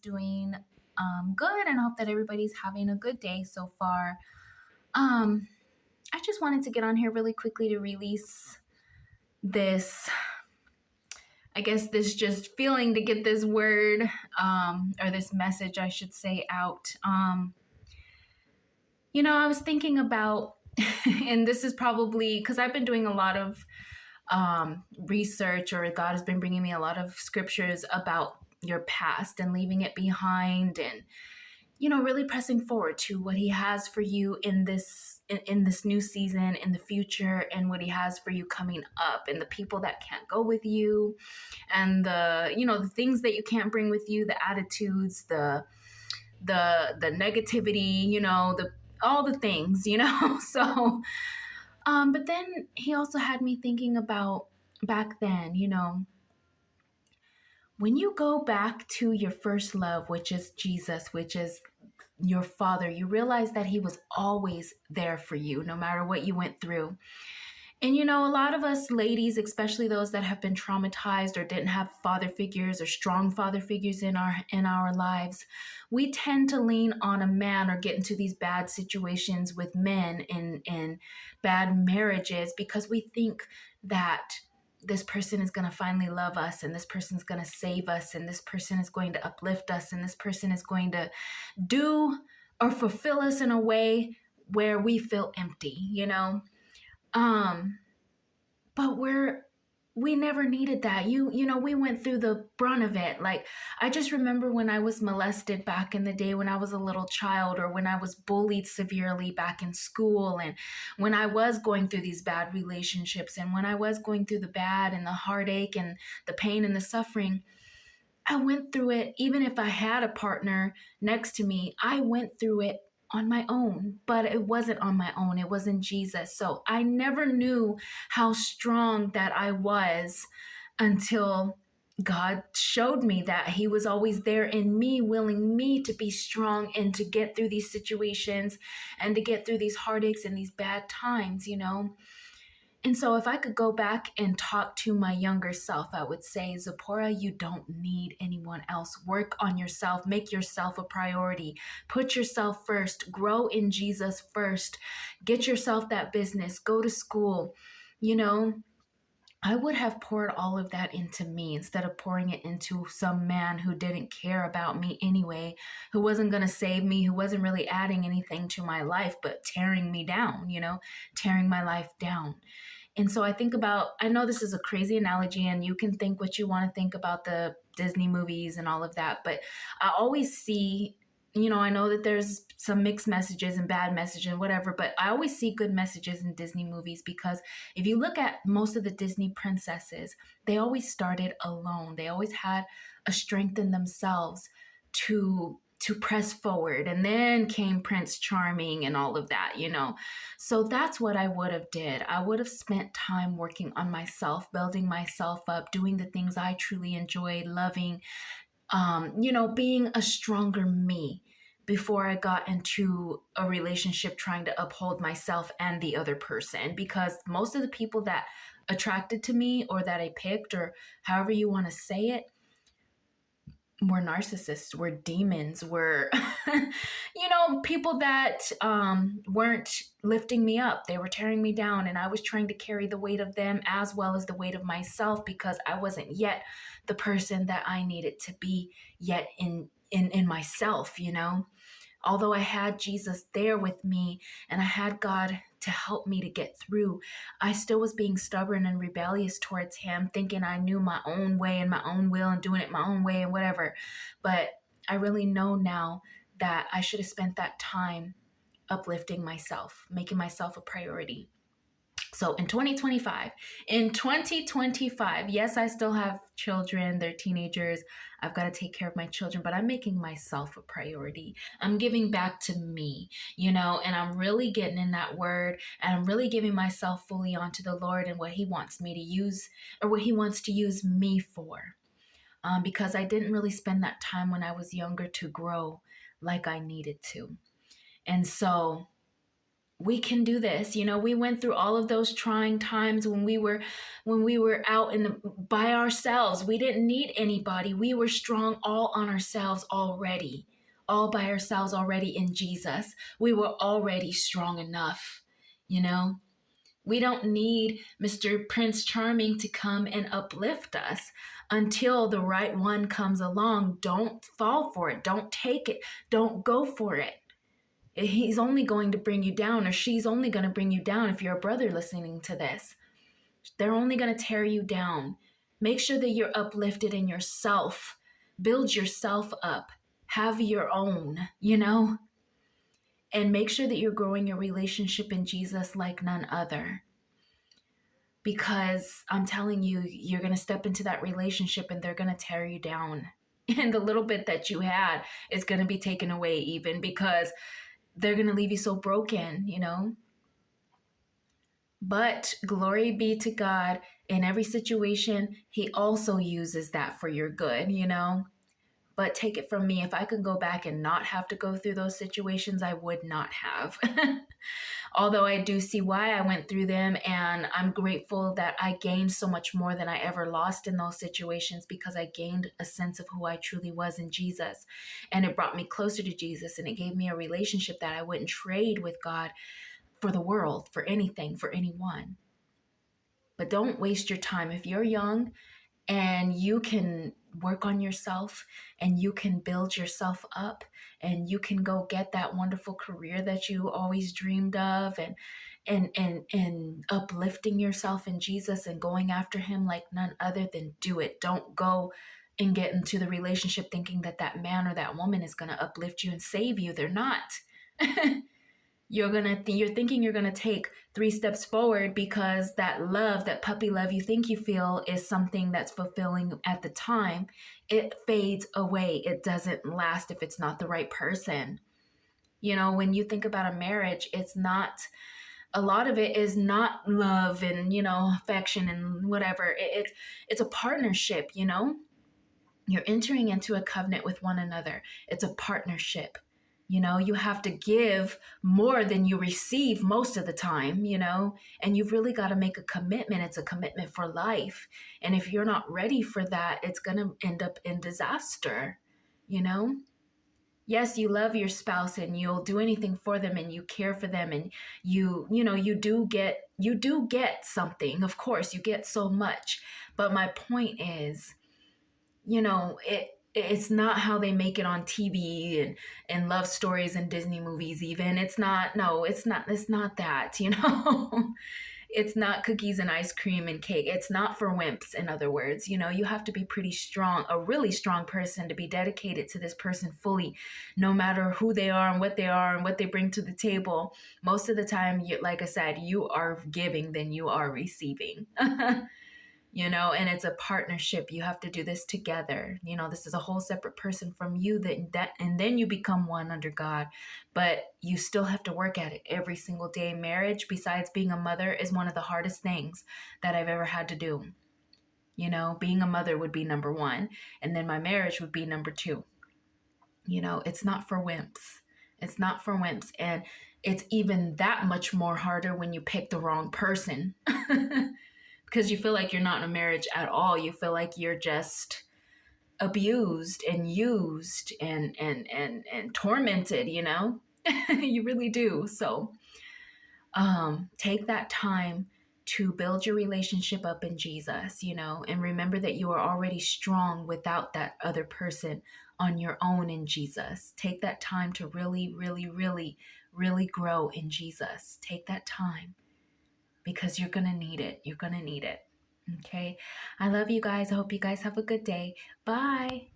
doing good, and I hope that everybody's having a good day so far. Um, I just wanted to get on here really quickly to release this, I guess, this just feeling to get this word or this message, I should say, out. I was thinking about, and this is probably because I've been doing a lot of research, or God has been bringing me a lot of scriptures about your past and leaving it behind, and really pressing forward to what He has for you in this new season, in the future, and what He has for you coming up, and the people that can't go with you, and the things that you can't bring with you, the attitudes, the negativity, the all the things. So but then He also had me thinking about back then, when you go back to your first love, which is Jesus, which is your Father, you realize that He was always there for you, no matter what you went through. And a lot of us ladies, especially those that have been traumatized or didn't have father figures or strong father figures in our lives, we tend to lean on a man or get into these bad situations with men in bad marriages because we think that this person is going to finally love us, and this person's going to save us, and this person is going to uplift us, and this person is going to do or fulfill us in a way where we feel empty. um, but we never needed that. We went through the brunt of it. Like, I just remember when I was molested back in the day when I was a little child, or when I was bullied severely back in school, and when I was going through these bad relationships, and when I was going through the bad and the heartache and the pain and the suffering. I went through it. Even if I had a partner next to me, I went through it on my own, but it wasn't on my own. It was in Jesus. So I never knew how strong that I was until God showed me that He was always there in me, willing me to be strong and to get through these situations and to get through these heartaches and these bad times. And so if I could go back and talk to my younger self, I would say, Zipporah, you don't need anyone else. Work on yourself. Make yourself a priority. Put yourself first. Grow in Jesus first. Get yourself that business. Go to school. I would have poured all of that into me instead of pouring it into some man who didn't care about me anyway, who wasn't going to save me, who wasn't really adding anything to my life, but tearing me down, tearing my life down. And so I know this is a crazy analogy, and you can think what you want to think about the Disney movies and all of that, but I always see, I know that there's some mixed messages and bad messages and whatever, but I always see good messages in Disney movies, because if you look at most of the Disney princesses, they always started alone. They always had a strength in themselves to press forward, and then came Prince Charming and all of that. So that's what I would have did. I would have spent time working on myself, building myself up, doing the things I truly enjoyed, loving, being a stronger me before I got into a relationship trying to uphold myself and the other person. Because most of the people that attracted to me, or that I picked, or however you want to say it, were narcissists, were demons, were, people that weren't lifting me up. They were tearing me down, and I was trying to carry the weight of them as well as the weight of myself, because I wasn't yet the person that I needed to be yet in myself. Although I had Jesus there with me, and I had God to help me to get through, I still was being stubborn and rebellious towards Him, thinking I knew my own way and my own will and doing it my own way and whatever. But I really know now that I should have spent that time uplifting myself, making myself a priority. So in 2025, yes, I still have children. They're teenagers. I've got to take care of my children, but I'm making myself a priority. I'm giving back to me, and I'm really getting in that word, and I'm really giving myself fully onto the Lord and what He wants me to use, or what He wants to use me for. Because I didn't really spend that time when I was younger to grow like I needed to. And so We can do this. We went through all of those trying times when we were out by ourselves. We didn't need anybody. We were strong all on ourselves already. All by ourselves already in Jesus. We were already strong enough, you know? We don't need Mr. Prince Charming to come and uplift us until the right one comes along. Don't fall for it. Don't take it. Don't go for it. He's only going to bring you down, or she's only going to bring you down if you're a brother listening to this. They're only going to tear you down. Make sure that you're uplifted in yourself. Build yourself up. Have your own. And make sure that you're growing your relationship in Jesus like none other. Because I'm telling you, you're going to step into that relationship and they're going to tear you down. And the little bit that you had is going to be taken away, even because they're going to leave you so broken. But glory be to God, in every situation, He also uses that for your good. But take it from me, if I could go back and not have to go through those situations, I would not have. Although I do see why I went through them, and I'm grateful that I gained so much more than I ever lost in those situations, because I gained a sense of who I truly was in Jesus. And it brought me closer to Jesus, and it gave me a relationship that I wouldn't trade with God for the world, for anything, for anyone. But don't waste your time. If you're young and you can work on yourself and you can build yourself up and you can go get that wonderful career that you always dreamed of, and uplifting yourself in Jesus and going after Him like none other, than do it. Don't go and get into the relationship thinking that that man or that woman is going to uplift you and save you. They're not. You're thinking you're gonna take 3 steps forward because that love, that puppy love you think you feel, is something that's fulfilling at the time. It fades away. It doesn't last if it's not the right person. When you think about a marriage, a lot of it is not love and affection and whatever. It's a partnership. You're entering into a covenant with one another. It's a partnership. You have to give more than you receive most of the time, and you've really got to make a commitment. It's a commitment for life. And if you're not ready for that, it's going to end up in disaster. Yes, you love your spouse and you'll do anything for them and you care for them, and you do get something. Of course, you get so much. But my point is, it's not how they make it on TV and love stories and Disney movies. Even it's not that. It's not cookies and ice cream and cake. It's not for wimps. In other words, you have to be pretty strong, a really strong person, to be dedicated to this person fully, no matter who they are and what they bring to the table. Most of the time, like I said, you are giving than you are receiving. And it's a partnership. You have to do this together. This is a whole separate person from you, and then you become one under God. But you still have to work at it every single day. Marriage, besides being a mother, is one of the hardest things that I've ever had to do. Being a mother would be number 1, and then my marriage would be number 2. It's not for wimps. It's not for wimps. And it's even that much more harder when you pick the wrong person. Because you feel like you're not in a marriage at all. You feel like you're just abused and used and tormented, You really do. So take that time to build your relationship up in Jesus, and remember that you are already strong without that other person on your own in Jesus. Take that time to really, really, really, really grow in Jesus. Take that time, because you're going to need it. You're going to need it. Okay. I love you guys. I hope you guys have a good day. Bye.